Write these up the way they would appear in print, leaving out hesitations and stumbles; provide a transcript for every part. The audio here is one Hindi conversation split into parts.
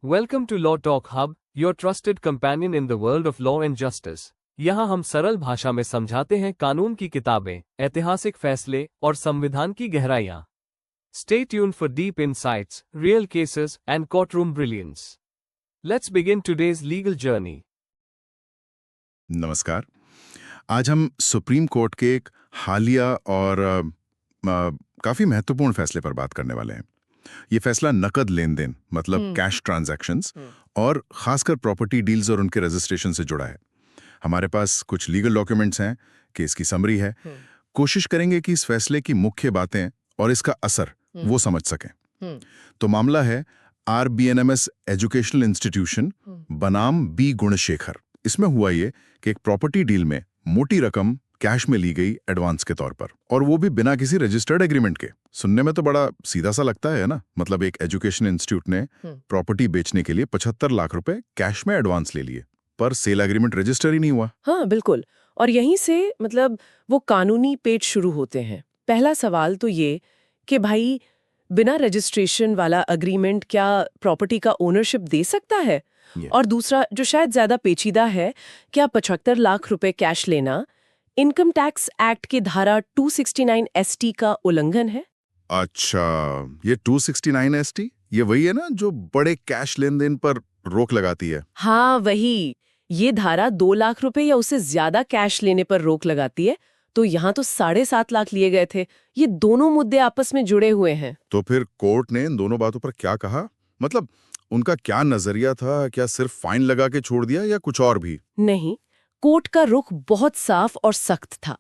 Welcome to Law Talk Hub, your trusted companion in the world of law and justice. यहाँ हम सरल भाषा में समझाते हैं कानून की किताबें, ऐतिहासिक फैसले और संविधान की गहराइयाँ. Stay tuned for deep insights, real cases, and courtroom brilliance. Let's begin today's legal journey. नमस्कार। आज हम सुप्रीम कोर्ट के एक हालिया और काफ़ी महत्वपूर्ण फैसले पर बात करने वाले हैं। ये फैसला नकद लेन देन मतलब कैश ट्रांजैक्शंस और खासकर प्रॉपर्टी डील्स और उनके रजिस्ट्रेशन से जुड़ा है। हमारे पास कुछ लीगल डॉक्यूमेंट्स हैं, केस की समरी है। कोशिश करेंगे कि इस फैसले की मुख्य बातें और इसका असर वो समझ सकें। तो मामला है RBNMS एजुकेशनल इंस्टीट्यूशन बनाम B गुणशेखर। इसमें हुआ ये कि एक प्रॉपर्टी डील में मोटी रकम कैश में ली गई एडवांस के तौर पर, और वो भी बिना किसी रजिस्टर्ड एग्रीमेंट के। सुनने में तो बड़ा सीधा सा लगता है ना, मतलब एक एजुकेशन इंस्टीट्यूट ने प्रॉपर्टी बेचने के लिए 75 लाख रुपए कैश में एडवांस ले लिए, पर सेल एग्रीमेंट रजिस्टर ही नहीं हुआ। हाँ बिल्कुल, और यहीं से मतलब वो कानूनी पेच शुरू होते हैं। पहला सवाल तो ये कि भाई बिना रजिस्ट्रेशन वाला एग्रीमेंट क्या प्रॉपर्टी का ओनरशिप दे सकता है? और दूसरा जो शायद ज्यादा पेचीदा है, क्या 75 लाख रुपए कैश लेना इनकम टैक्स एक्ट की धारा 269 ST का उल्लंघन है? अच्छा, ये 269 ST ये वही है ना जो बड़े कैश लेन देन पर रोक लगाती है? हाँ वही। ये धारा 2 लाख रुपए या उससे ज्यादा कैश लेने पर रोक लगाती है। तो यहाँ तो 7.5 लाख लिए गए थे। ये दोनों मुद्दे आपस में जुड़े हुए हैं। तो फिर कोर्ट ने इन दोनों बातों पर क्या कहा? मतलब उनका क्या नजरिया था? क्या सिर्फ फाइन लगा के छोड़ दिया या कुछ और भी? नहीं, कोर्ट का रुख बहुत साफ और सख्त था।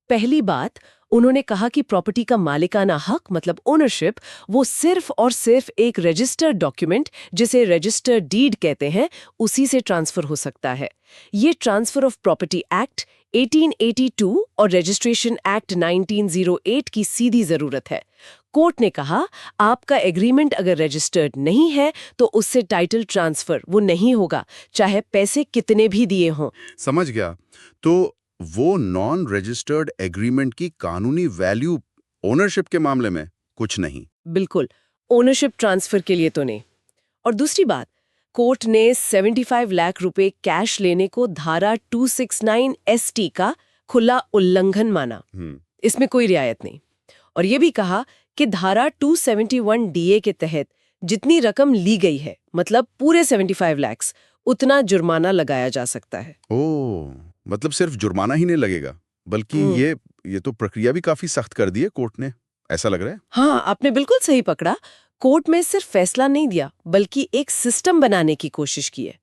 पहली बात, उन्होंने कहा कि प्रॉपर्टी का मालिकाना हक मतलब ओनरशिप वो सिर्फ और सिर्फ एक रजिस्टर्ड डॉक्यूमेंट, जिसे रजिस्टर्ड डीड कहते हैं, उसी से ट्रांसफर हो सकता है। ये ट्रांसफर ऑफ प्रॉपर्टी एक्ट 1882 और रजिस्ट्रेशन एक्ट 1908 की सीधी जरूरत है। कोर्ट ने कहा आपका एग्रीमेंट अगर रजिस्टर्ड नहीं है तो उससे टाइटल ट्रांसफर वो नहीं होगा, चाहे पैसे कितने भी दिए हों। समझ गया। तो वो नॉन रजिस्टर्ड एग्रीमेंट की कानूनी वैल्यू ओनरशिप के मामले में कुछ नहीं? बिल्कुल, ओनरशिप ट्रांसफर के लिए तो नहीं। और दूसरी बात, कोर्ट ने 75 लाख रुपए कैश लेने को धारा 269 ST का खुला उल्लंघन माना। इसमें कोई रियायत नहीं। और ये भी कहा कि धारा 271 DA के तहत जितनी रकम ली गई है, मतलब पूरे 75 लाख, उतना जुर्माना लगाया जा सकता है। ओह, मतलब सिर्फ जुर्माना ही नहीं लगेगा, बल्कि ये तो प्रक्रिया भी काफी सख्त कर दी है कोर्ट ने, ऐसा लग रहा है। हाँ, आपने बिल्कुल सही पकड़ा। कोर्ट में सिर्फ फैसला नहीं दिया, बल्कि एक सिस्टम बनाने की कोशिश की है।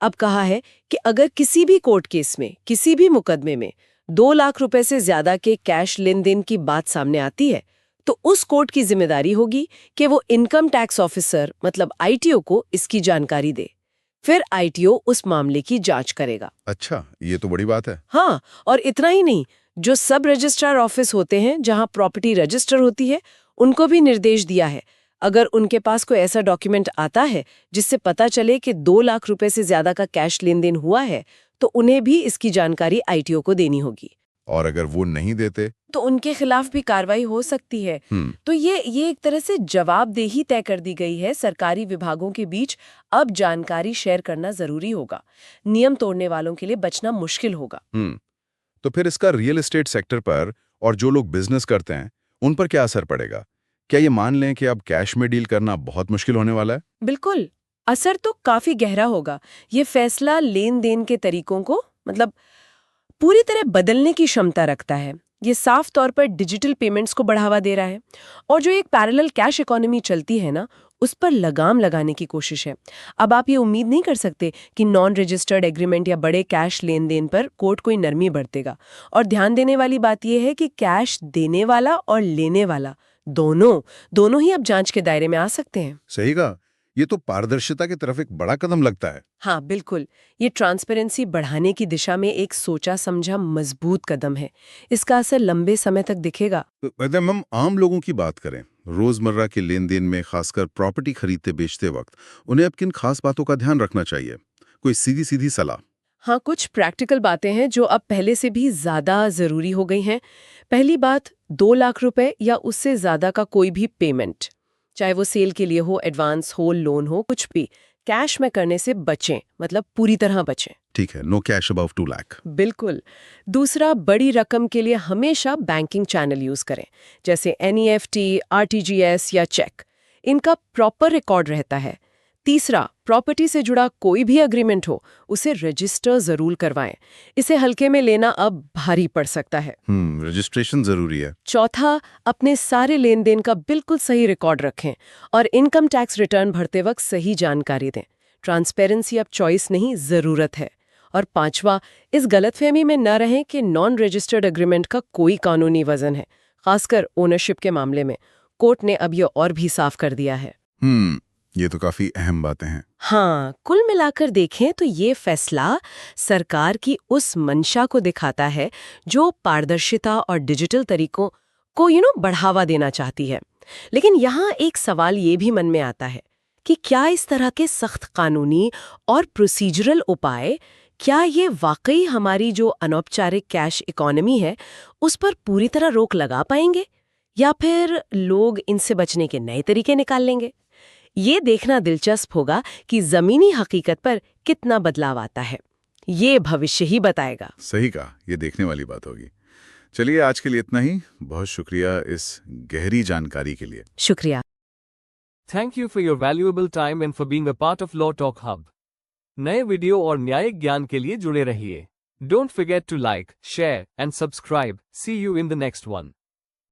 अब कहा है कि अगर किसी भी कोर्ट केस में, किसी भी मुकदमे में 2 लाख रुपए से ज्यादा के कैश लेन देन की बात सामने आती है, तो उस कोर्ट की जिम्मेदारी होगी कि वो इनकम टैक्स ऑफिसर मतलब ITO को इसकी जानकारी दे। फिर ITO उस मामले की जांच करेगा। अच्छा, ये तो बड़ी बात है। हाँ, और इतना ही नहीं, जो सब रजिस्ट्रार ऑफिस होते हैं जहां प्रॉपर्टी रजिस्टर होती है, उनको भी निर्देश दिया है, अगर उनके पास कोई ऐसा डॉक्यूमेंट आता है जिससे पता चले कि 2 लाख रुपए से ज्यादा का कैश लेन देन हुआ है, तो उन्हें भी इसकी जानकारी ITO को देनी होगी। और अगर वो नहीं देते तो उनके खिलाफ भी कार्रवाई हो सकती है। तो ये एक तरह से जवाबदेही तय कर दी गई है। सरकारी विभागों के बीच अब जानकारी शेयर करना जरूरी होगा। नियम तोड़ने वालों के लिए बचना मुश्किल होगा। तो फिर इसका रियल एस्टेट सेक्टर पर और जो लोग बिजनेस करते हैं उन पर क्या असर पड़ेगा? क्या ये मान लें कि अब कैश में डील करना बहुत मुश्किल होने वाला है? बिल्कुल, असर तो काफी गहरा होगा। ये फैसला लेन देन के तरीकों को मतलब पूरी तरह बदलने की क्षमता रखता है। ये साफ तौर पर डिजिटल पेमेंट्स को बढ़ावा दे रहा है, और जो एक पैरेलल कैश इकोनॉमी चलती है ना, उस पर लगाम लगाने की कोशिश है। अब आप ये उम्मीद नहीं कर सकते कि नॉन रजिस्टर्ड एग्रीमेंट या बड़े कैश लेन देन पर कोर्ट कोई नरमी बरतेगा। और ध्यान देने वाली बात यह है कि कैश देने वाला और लेने वाला दोनों ही अब जांच के दायरे में आ सकते हैं। सही कहा। ये तो पारदर्शिता की तरफ एक बड़ा कदम लगता है। हाँ बिल्कुल, ये ट्रांसपेरेंसी बढ़ाने की दिशा में एक सोचा समझा मजबूत कदम है। इसका असर लंबे समय तक दिखेगा। अगर हम आम लोगों की बात करें, रोजमर्रा के लेन देन में खासकर प्रॉपर्टी खरीदते बेचते वक्त उन्हें अब किन खास बातों का ध्यान रखना चाहिए? कोई सीधी सीधी सलाह? हाँ, कुछ प्रैक्टिकल बातें हैं जो अब पहले से भी ज्यादा जरूरी हो गई हैं। पहली बात, 2 लाख रुपए या उससे ज्यादा का कोई भी पेमेंट, चाहे वो सेल के लिए हो, एडवांस हो, लोन हो, कुछ भी, कैश में करने से बचें, मतलब पूरी तरह बचें। ठीक है, नो कैश अबव 2 लाख। बिल्कुल। दूसरा, बड़ी रकम के लिए हमेशा बैंकिंग चैनल यूज करें, जैसे NEFT, RTGS या चेक। इनका प्रॉपर रिकॉर्ड रहता है। तीसरा, प्रॉपर्टी से जुड़ा कोई भी एग्रीमेंट हो उसे रजिस्टर जरूर करवाएं। इसे हल्के में लेना अब भारी पड़ सकता है। रजिस्ट्रेशन जरूरी है। चौथा, अपने सारे लेन देन का बिल्कुल सही रिकॉर्ड रखें और इनकम टैक्स रिटर्न भरते वक्त सही जानकारी दें। ट्रांसपेरेंसी अब चॉइस नहीं, जरूरत है। और पांचवा, इस गलतफहमी में न रहें कि नॉन रजिस्टर्ड एग्रीमेंट का कोई कानूनी वजन है, खासकर ओनरशिप के मामले में। कोर्ट ने अब ये और भी साफ कर दिया है। ये तो काफी अहम बातें हैं। हाँ, कुल मिलाकर देखें तो ये फैसला सरकार की उस मंशा को दिखाता है जो पारदर्शिता और डिजिटल तरीकों को बढ़ावा देना चाहती है। लेकिन यहाँ एक सवाल ये भी मन में आता है कि क्या इस तरह के सख्त कानूनी और प्रोसीजरल उपाय, क्या ये वाकई हमारी जो अनौपचारिक कैश इकोनॉमी है उस पर पूरी तरह रोक लगा पाएंगे, या फिर लोग इनसे बचने के नए तरीके निकाल लेंगे? ये देखना दिलचस्प होगा कि जमीनी हकीकत पर कितना बदलाव आता है। ये भविष्य ही बताएगा। सही कहा, ये देखने वाली बात होगी। चलिए, आज के लिए इतना ही। बहुत शुक्रिया इस गहरी जानकारी के लिए। शुक्रिया। Thank you for your valuable time and for being a part of Law Talk Hub. नए वीडियो और न्यायिक ज्ञान के लिए जुड़े रहिए। Don't forget to like, share and subscribe. See you in the next one.